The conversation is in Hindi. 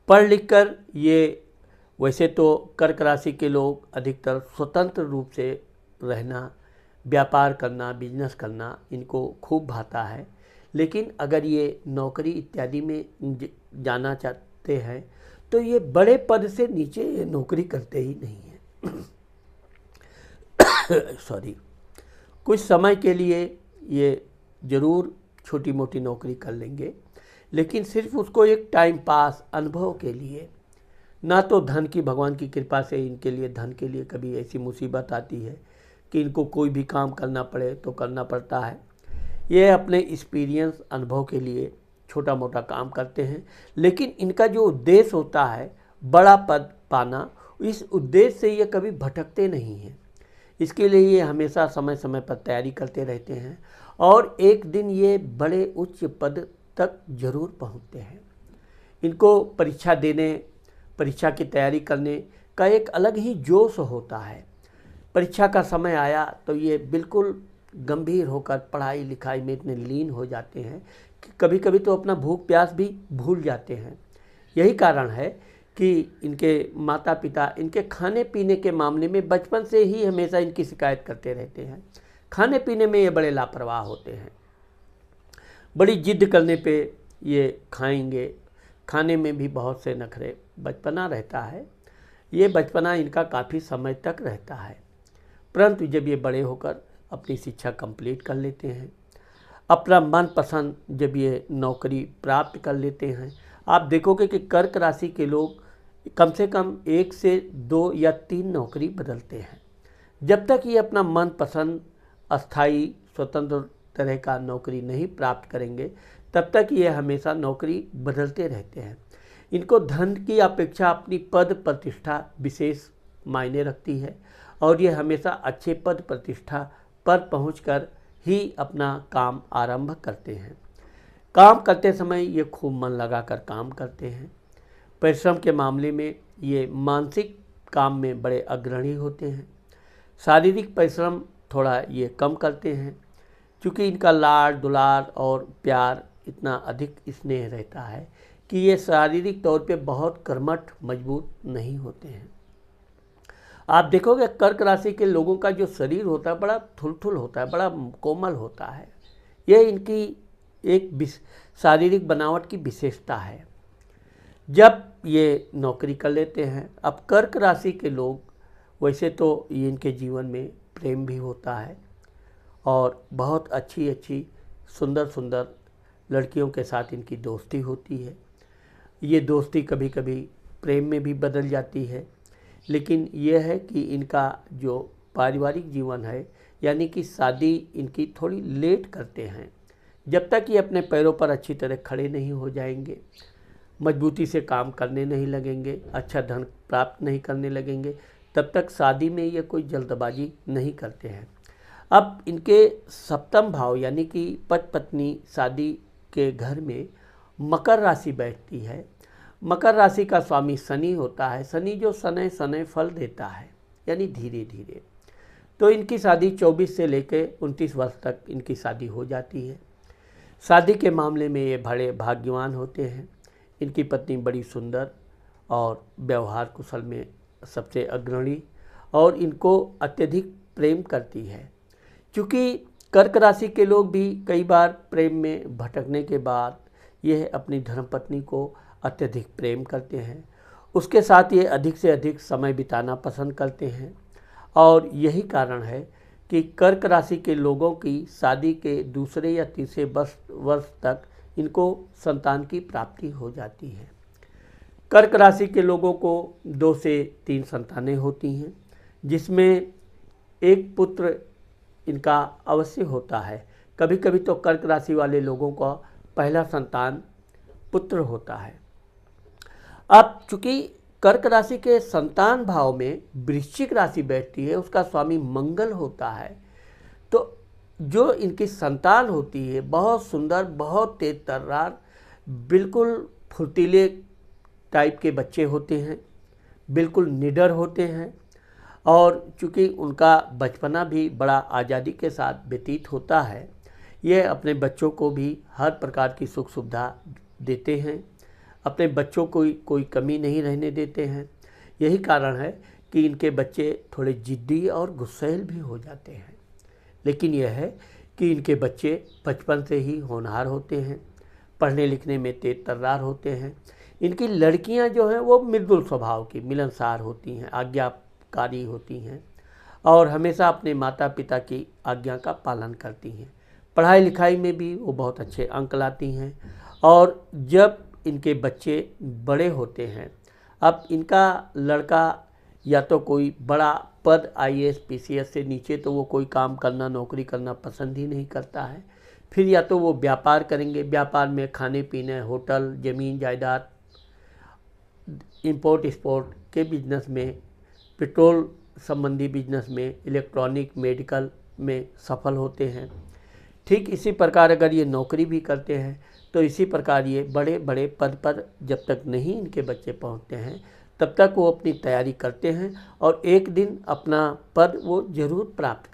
पढ़ लिख कर ये, वैसे तो कर्क राशि के लोग अधिकतर स्वतंत्र रूप से रहना, व्यापार करना, बिजनेस करना इनको खूब भाता है। लेकिन अगर ये नौकरी इत्यादि में जाना चाहते हैं तो ये बड़े पद से नीचे ये नौकरी करते ही नहीं हैं। सॉरी, कुछ समय के लिए ये ज़रूर छोटी मोटी नौकरी कर लेंगे, लेकिन सिर्फ उसको एक टाइम पास, अनुभव के लिए, ना तो धन की, भगवान की कृपा से इनके लिए धन के लिए कभी ऐसी मुसीबत आती है कि इनको कोई भी काम करना पड़े तो करना पड़ता है। ये अपने एक्सपीरियंस, अनुभव के लिए छोटा मोटा काम करते हैं, लेकिन इनका जो उद्देश्य होता है बड़ा पद पाना, इस उद्देश्य से ये कभी भटकते नहीं हैं। इसके लिए ये हमेशा समय समय पर तैयारी करते रहते हैं और एक दिन ये बड़े उच्च पद तक जरूर पहुंचते हैं। इनको परीक्षा देने, परीक्षा की तैयारी करने का एक अलग ही जोश होता है। परीक्षा का समय आया तो ये बिल्कुल गंभीर होकर पढ़ाई लिखाई में इतने लीन हो जाते हैं कि कभी कभी तो अपना भूख प्यास भी भूल जाते हैं। यही कारण है कि इनके माता पिता इनके खाने पीने के मामले में बचपन से ही हमेशा इनकी शिकायत करते रहते हैं। खाने पीने में ये बड़े लापरवाह होते हैं। बड़ी जिद करने पे ये खाएंगे, खाने में भी बहुत से नखरे, बचपना रहता है। ये बचपना इनका काफ़ी समय तक रहता है, परंतु जब ये बड़े होकर अपनी शिक्षा कंप्लीट कर लेते हैं, अपना मनपसंद जब ये नौकरी प्राप्त कर लेते हैं, आप देखोगे कि कर्क राशि के लोग कम से कम 1 से 2 या 3 नौकरी बदलते हैं। जब तक ये अपना मनपसंद अस्थाई स्वतंत्र तरह का नौकरी नहीं प्राप्त करेंगे, तब तक ये हमेशा नौकरी बदलते रहते हैं। इनको धन की अपेक्षा अपनी पद प्रतिष्ठा विशेष मायने रखती है और ये हमेशा अच्छे पद प्रतिष्ठा पर पहुंचकर ही अपना काम आरंभ करते हैं। काम करते समय ये खूब मन लगाकर काम करते हैं। परिश्रम के मामले में ये मानसिक काम में बड़े अग्रणी होते हैं। शारीरिक परिश्रम थोड़ा ये कम करते हैं, क्योंकि इनका लाड दुलार और प्यार इतना अधिक स्नेह रहता है कि ये शारीरिक तौर पे बहुत कर्मठ मजबूत नहीं होते हैं। आप देखोगे कर्क राशि के लोगों का जो शरीर होता है बड़ा थुलथुल होता है, बड़ा कोमल होता है। ये इनकी एक शारीरिक बनावट की विशेषता है। जब ये नौकरी कर लेते हैं, अब कर्क राशि के लोग, वैसे तो ये इनके जीवन में प्रेम भी होता है और बहुत अच्छी अच्छी सुंदर सुंदर लड़कियों के साथ इनकी दोस्ती होती है। ये दोस्ती कभी कभी प्रेम में भी बदल जाती है, लेकिन यह है कि इनका जो पारिवारिक जीवन है, यानी कि शादी इनकी थोड़ी लेट करते हैं। जब तक ये अपने पैरों पर अच्छी तरह खड़े नहीं हो जाएंगे, मजबूती से काम करने नहीं लगेंगे, अच्छा धन प्राप्त नहीं करने लगेंगे, तब तक शादी में ये कोई जल्दबाजी नहीं करते हैं। अब इनके सप्तम भाव यानी कि पति पत्नी शादी के घर में मकर राशि बैठती है। मकर राशि का स्वामी शनि होता है। शनि जो शनै शनै फल देता है, यानी धीरे धीरे। तो इनकी शादी 24 से लेकर 29 वर्ष तक इनकी शादी हो जाती है। शादी के मामले में ये बड़े भाग्यवान होते हैं। इनकी पत्नी बड़ी सुंदर और व्यवहार कुशल में सबसे अग्रणी और इनको अत्यधिक प्रेम करती है। क्योंकि कर्क राशि के लोग भी कई बार प्रेम में भटकने के बाद यह अपनी धर्मपत्नी को अत्यधिक प्रेम करते हैं, उसके साथ ये अधिक से अधिक समय बिताना पसंद करते हैं। और यही कारण है कि कर्क राशि के लोगों की शादी के दूसरे या तीसरे वर्ष तक इनको संतान की प्राप्ति हो जाती है। कर्क राशि के लोगों को 2 से 3 संतानें होती हैं, जिसमें एक पुत्र इनका अवश्य होता है। कभी कभी तो कर्क राशि वाले लोगों का पहला संतान पुत्र होता है। अब चूंकि कर्क राशि के संतान भाव में वृश्चिक राशि बैठती है, उसका स्वामी मंगल होता है, तो जो इनकी संतान होती है बहुत सुंदर, बहुत तेज तर्रार, बिल्कुल फुर्तीले टाइप के बच्चे होते हैं, बिल्कुल निडर होते हैं। और चूँकि उनका बचपना भी बड़ा आज़ादी के साथ व्यतीत होता है, ये अपने बच्चों को भी हर प्रकार की सुख सुविधा देते हैं अपने बच्चों को कोई कमी नहीं रहने देते हैं। यही कारण है कि इनके बच्चे थोड़े जिद्दी और गुस्सैल भी हो जाते हैं। लेकिन यह है कि इनके बच्चे बचपन से ही होनहार होते हैं, पढ़ने लिखने में तेज तर्रार होते हैं। इनकी लड़कियां जो हैं वो मृदुल स्वभाव की, मिलनसार होती हैं, आज्ञाकारी होती हैं और हमेशा अपने माता पिता की आज्ञा का पालन करती हैं। पढ़ाई लिखाई में भी वो बहुत अच्छे अंक लाती हैं। और जब इनके बच्चे बड़े होते हैं, अब इनका लड़का या तो कोई बड़ा पद IAS PCS से नीचे तो वो कोई काम करना, नौकरी करना पसंद ही नहीं करता है। फिर या तो वो व्यापार करेंगे, व्यापार में खाने पीने, होटल, ज़मीन जायदाद, इंपोर्ट एक्सपोर्ट के बिजनेस में, पेट्रोल संबंधी बिजनेस में, इलेक्ट्रॉनिक, मेडिकल में सफल होते हैं। ठीक इसी प्रकार अगर ये नौकरी भी करते हैं तो इसी प्रकार ये बड़े बड़े पद पर जब तक नहीं इनके बच्चे पहुंचते हैं तब तक वो अपनी तैयारी करते हैं और एक दिन अपना पद वो जरूर प्राप्त